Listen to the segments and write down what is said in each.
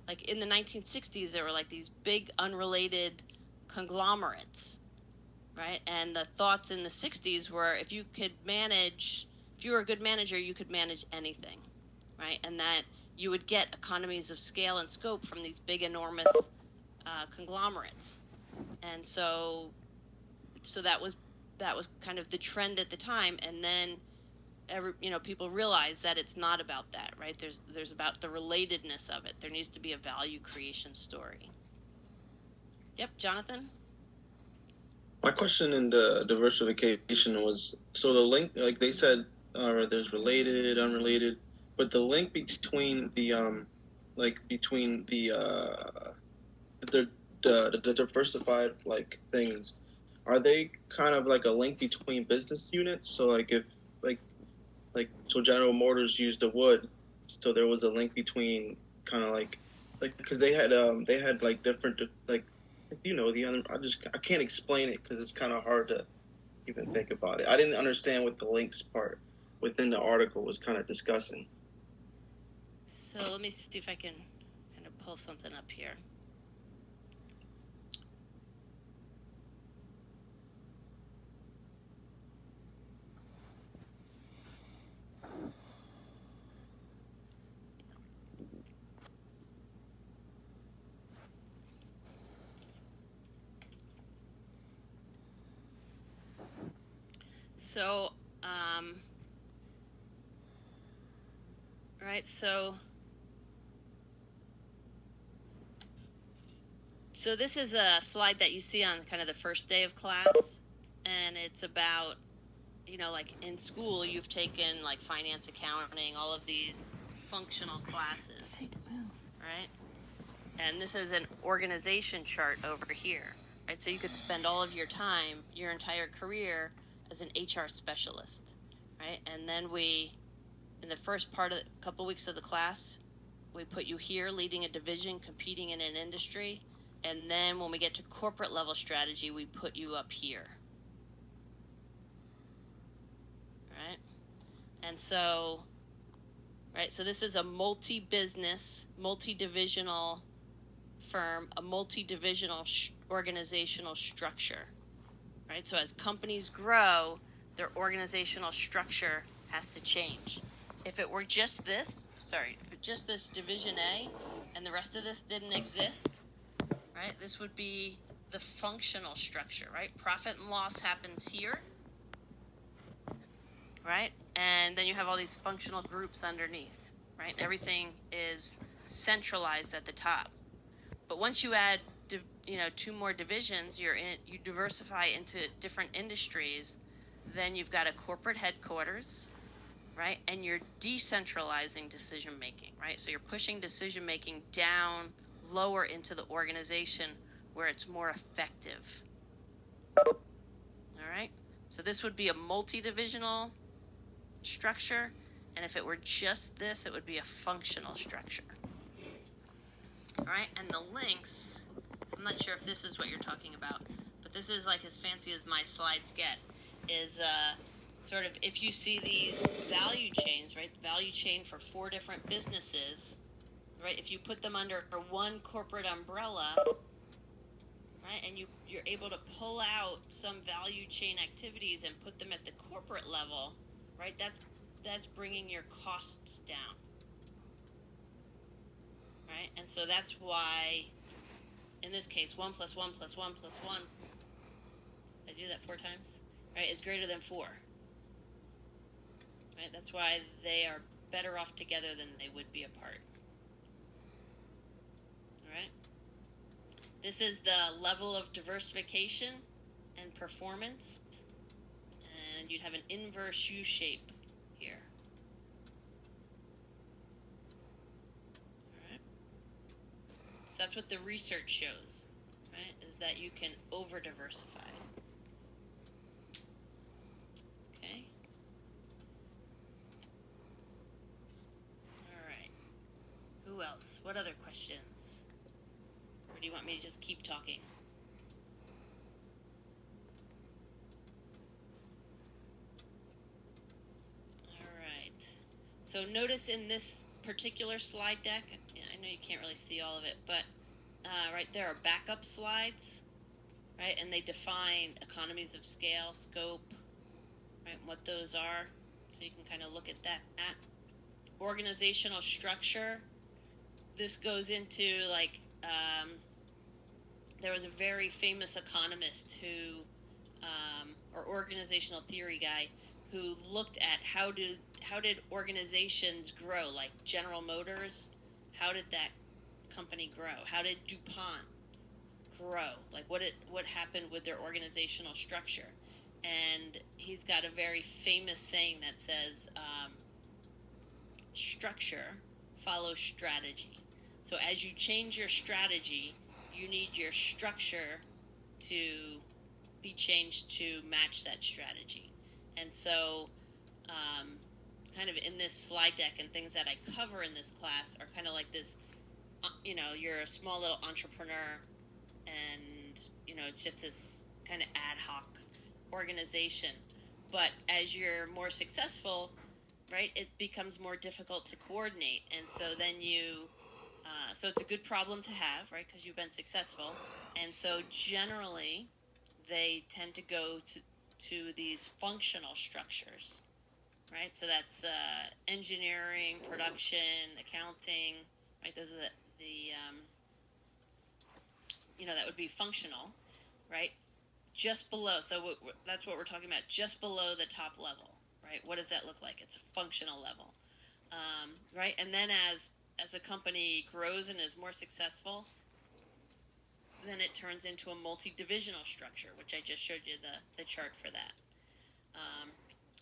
like in the 1960s, there were like these big unrelated conglomerates, right? And the thoughts in the 60s were if you were a good manager, you could manage anything, right? And that you would get economies of scale and scope from these big, enormous conglomerates. And so that was kind of the trend at the time. And then people realize that it's not about that, right? There's about the relatedness of it. There needs to be a value creation story. Yep, Jonathan? My question in the diversification was, so the link, like they said, there's related, unrelated, but the link between the diversified like things, are they kind of like a link between business units? So like if so General Motors used the wood, so there was a link between kind of like because they had like different like I can't explain it because it's kind of hard to even think about it. I didn't understand what the links part within the article was kind of discussing. So let me see if I can kind of pull something up here. So, right, so this is a slide that you see on kind of the first day of class, and it's about, like in school, you've taken like finance, accounting, all of these functional classes, right? And this is an organization chart over here, right? So you could spend all of your time, your entire career, as an HR specialist, right? And then in the first part of a couple weeks of the class, we put you here leading a division, competing in an industry. And then when we get to corporate level strategy, we put you up here. Right? And so, right, so this is a multi-business, multi-divisional firm, a multi-divisional organizational structure. Right? So as companies grow, their organizational structure has to change. If it were just this division A and the rest of this didn't exist, right? This would be the functional structure, right? Profit and loss happens here, right? And then you have all these functional groups underneath, right? Everything is centralized at the top. But once you add, two more divisions, you diversify into different industries, then you've got a corporate headquarters, right? And you're decentralizing decision making, right? So you're pushing decision making down lower into the organization where it's more effective. All right? So this would be a multi-divisional structure, and if it were just this, it would be a functional structure. All right? And the links, I'm not sure if this is what you're talking about, but this is like as fancy as my slides get, is sort of if you see these value chains, right? The value chain for 4 different businesses, right? If you put them under one corporate umbrella, right, and you're able to pull out some value chain activities and put them at the corporate level, right? That's bringing your costs down, right? And so that's why, in this case, 1 + 1 + 1 + 1. I do that 4 times, right? Is greater than 4. Right? That's why they are better off together than they would be apart. All right. This is the level of diversification and performance, and you'd have an inverse U shape here. All right. So that's what the research shows, right? Is that you can over diversify. Okay. All right. Who else? What other questions? Or do you want me to just keep talking? All right. So notice in this particular slide deck, I know you can't really see all of it, but right, there are backup slides, right, and they define economies of scale, scope, right, what those are, so you can kind of look at that. Organizational structure, this goes into like, there was a very famous economist who, or organizational theory guy, who looked at how did organizations grow, like General Motors, how did that company grow? How did DuPont grow? Like what happened with their organizational structure? And he's got a very famous saying that says, structure follows strategy. So as you change your strategy, you need your structure to be changed to match that strategy. And so kind of in this slide deck and things that I cover in this class are kind of like this, you're a small little entrepreneur and, it's just this kind of ad hoc organization. But as you're more successful, right, it becomes more difficult to coordinate. And so then so it's a good problem to have, right, because you've been successful. And so generally they tend to go to these functional structures, right? So that's engineering, production, accounting, right? Those are the that would be functional, right? Just below, so that's what we're talking about, just below the top level, right? What does that look like? It's a functional level, right? And then as a company grows and is more successful, then it turns into a multi-divisional structure, which I just showed you the chart for that.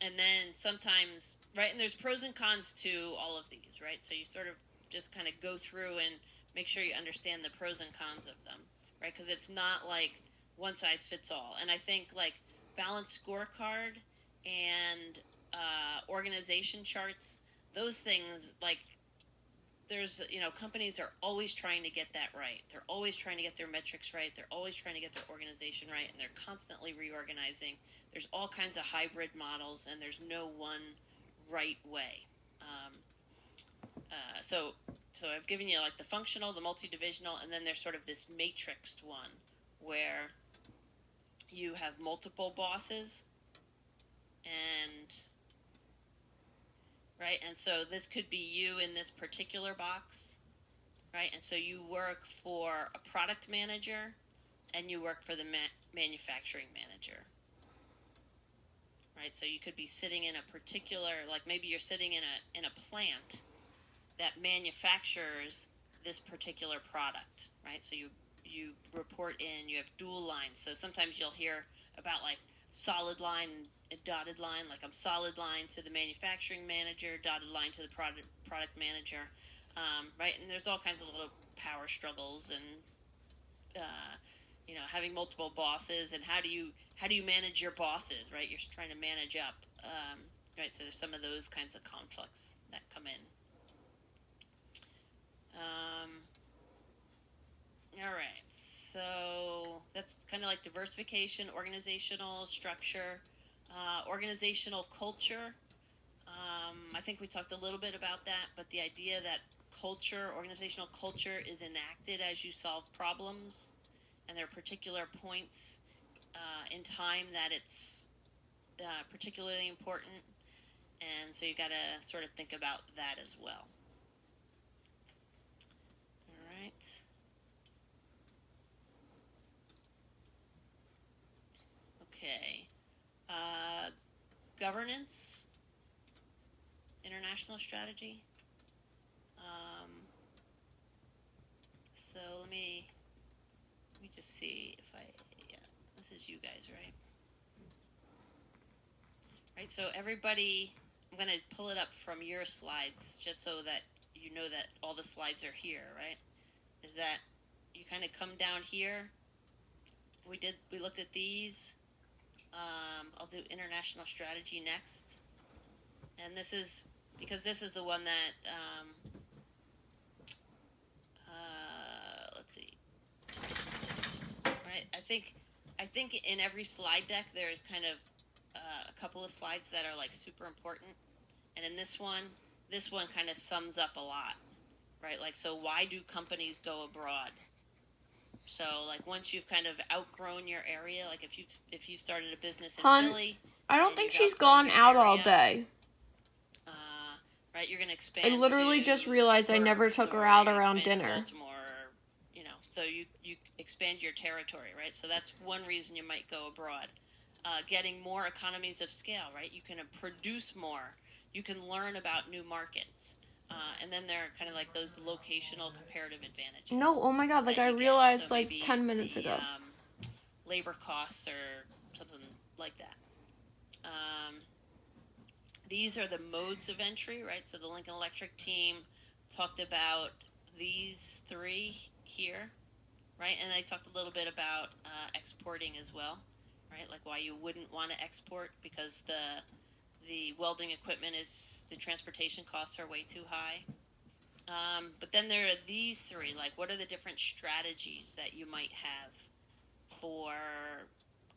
And then sometimes, right, and there's pros and cons to all of these, right? So you sort of just kind of go through and make sure you understand the pros and cons of them, right? Because it's not like one size fits all. And I think like balanced scorecard and organization charts, those things, like there's, companies are always trying to get that right. They're always trying to get their metrics right. They're always trying to get their organization right, and they're constantly reorganizing. There's all kinds of hybrid models, and there's no one right way. So I've given you like the functional, the multi-divisional, and then there's sort of this matrixed one where you have multiple bosses, and right, and so this could be you in this particular box, right? And so you work for a product manager, and you work for the manufacturing manager, right? So you could be sitting in a particular, like maybe you're sitting in a plant that manufactures this particular product, right? So you report in, you have dual lines. So sometimes you'll hear about like solid line and dotted line, like I'm solid line to the manufacturing manager, dotted line to the product manager, right? And there's all kinds of little power struggles and having multiple bosses, and how do you manage your bosses, right? You're trying to manage up, right? So there's some of those kinds of conflicts that come in. All right, so that's kind of like diversification, organizational structure, organizational culture. I think we talked a little bit about that, but the idea that organizational culture is enacted as you solve problems, and there are particular points in time that it's particularly important, and so you got to sort of think about that as well. All right. Okay. Governance, international strategy. So let me just see if this is you guys, right? Right, so everybody, I'm going to pull it up from your slides just so that you know that all the slides are here, right? Is that you kind of come down here. We looked at these. I'll do international strategy next. And this is, because this is the one that, let's see. Right, I think in every slide deck there's kind of a couple of slides that are like super important. And in this one, this one kind of sums up a lot, right? Like, so why do companies go abroad? So, like, once you've kind of outgrown your area, like if you started a business in Philly, I don't think she's gone out all day. Right, you're going to expand. I literally just realized I never took her out around dinner. Baltimore, so you expand your territory, right? So that's one reason you might go abroad. Getting more economies of scale, right? You can produce more. You can learn about new markets. And then there are kind of like those locational comparative advantages. No, oh my god, like I realized so like 10 minutes ago. Labor costs or something like that. These are the modes of entry, right? So the Lincoln Electric team talked about these three here, right? And they talked a little bit about exporting as well, right? Like why you wouldn't want to export because the welding equipment the transportation costs are way too high. But then there are these three, like what are the different strategies that you might have for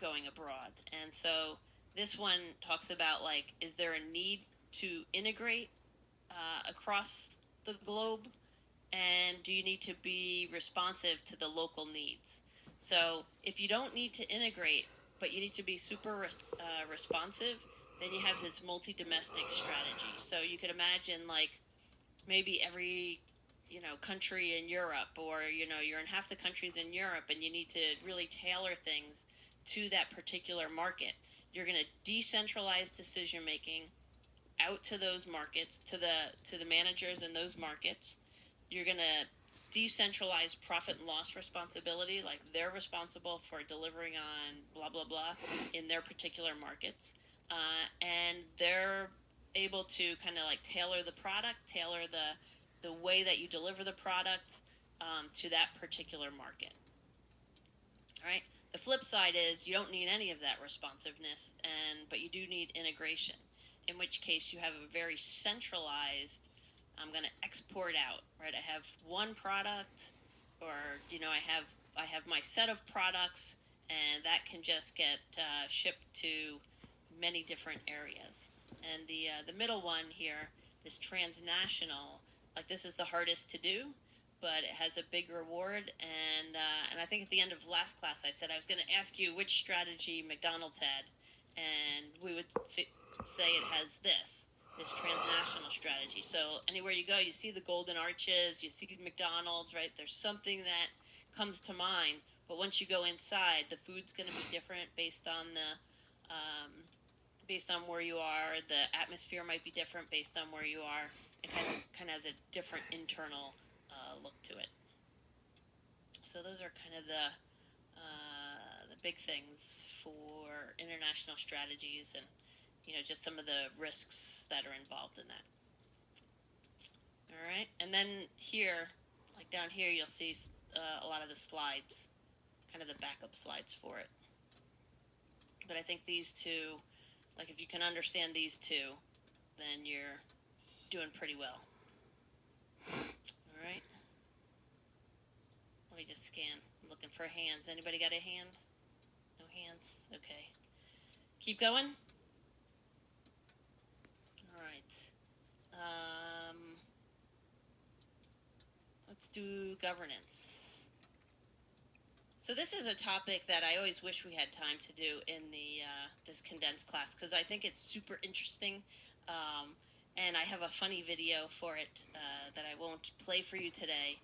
going abroad? And so this one talks about like, is there a need to integrate across the globe? And do you need to be responsive to the local needs? So if you don't need to integrate, but you need to be super responsive, then you have this multi-domestic strategy. So you could imagine like maybe every country in Europe, or you're in half the countries in Europe and you need to really tailor things to that particular market. You're going to decentralize decision making out to those markets, to the managers in those markets. You're going to decentralize profit and loss responsibility, like they're responsible for delivering on blah blah blah in their particular markets, and they're able to kind of like tailor the product, tailor the way that you deliver the product to that particular market. All right. The flip side is you don't need any of that responsiveness, but you do need integration, in which case you have a very centralized, I'm going to export out, right? I have one product, or I have my set of products, and that can just get shipped to many different areas. And the middle one here, this transnational, like this is the hardest to do, but it has a big reward. And I think at the end of last class I said I was going to ask you which strategy McDonald's had, and we would say it has this transnational strategy. So anywhere you go, you see the golden arches, you see McDonald's, right? There's something that comes to mind, but once you go inside, the food's going to be different based on where you are. The atmosphere might be different based on where you are. It kind of has a different internal look to it. So those are kind of the big things for international strategies, and just some of the risks that are involved in that. All right, and then here, like down here, you'll see a lot of the slides, kind of the backup slides for it. But I think these two, like if you can understand these two, then you're doing pretty well. All right. Let me just scan. I'm looking for hands. Anybody got a hand? No hands? Okay. Keep going. All right. Let's do governance. So this is a topic that I always wish we had time to do in this condensed class, because I think it's super interesting, and I have a funny video for it that I won't play for you today.